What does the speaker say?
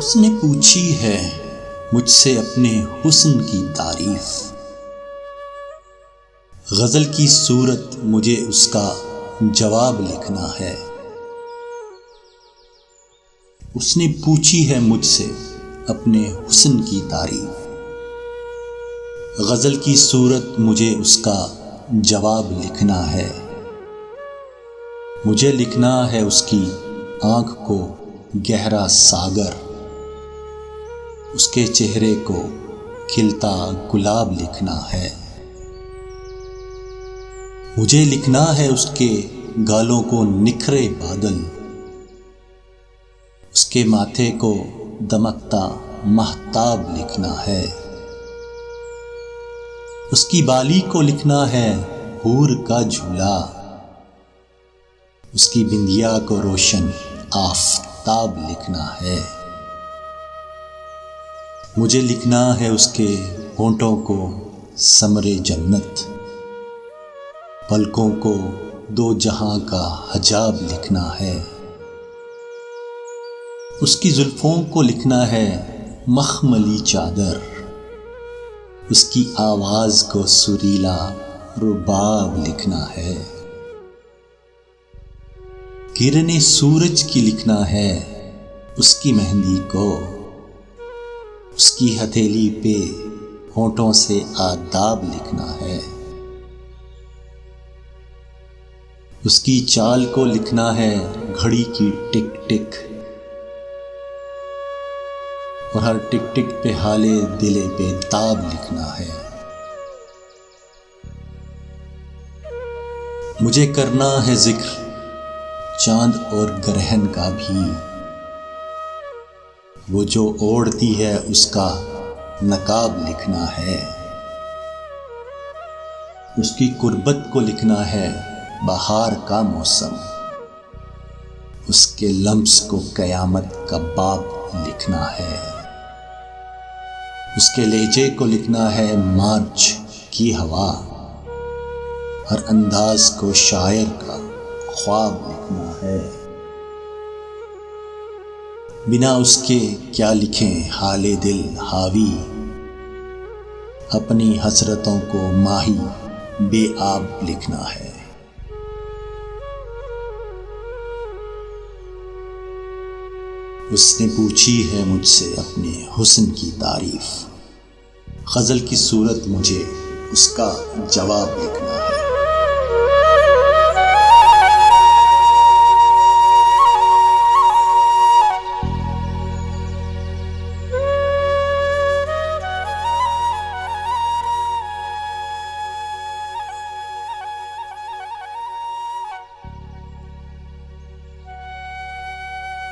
उसने पूछी है मुझसे अपने हुस्न की तारीफ। गजल की सूरत मुझे उसका जवाब लिखना है। उसने पूछी है मुझसे अपने हुस्न की तारीफ। गजल की सूरत मुझे उसका जवाब लिखना है। मुझे लिखना है उसकी आंख को गहरा सागर, उसके चेहरे को खिलता गुलाब लिखना है। मुझे लिखना है उसके गालों को निखरे बादल, उसके माथे को दमकता महताब लिखना है। उसकी बाली को लिखना है हूर का झूला, उसकी बिंदिया को रोशन आफताब लिखना है। मुझे लिखना है उसके होंठों को समरे जन्नत, पलकों को दो जहां का हजाब लिखना है। उसकी जुल्फों को लिखना है मखमली चादर, उसकी आवाज को सुरीला रुबाब लिखना है। किरने सूरज की लिखना है उसकी मेहंदी को, उसकी हथेली पे होंठों से आदाब लिखना है। उसकी चाल को लिखना है घड़ी की टिक टिक, और हर टिक टिक पे हाले दिले पे ताब लिखना है। मुझे करना है जिक्र चांद और ग्रहण का भी, वो जो ओढ़ती है उसका नकाब लिखना है। उसकी कुर्बत को लिखना है बहार का मौसम, उसके लम्स को कयामत का बाब लिखना है। उसके लहजे को लिखना है मार्च की हवा, हर अंदाज को शायर का ख्वाब लिखना है। बिना उसके क्या लिखें हाले दिल हावी, अपनी हसरतों को माही बेआब लिखना है। उसने पूछी है मुझसे अपने हुस्न की तारीफ। गजल की सूरत मुझे उसका जवाब लिखना है।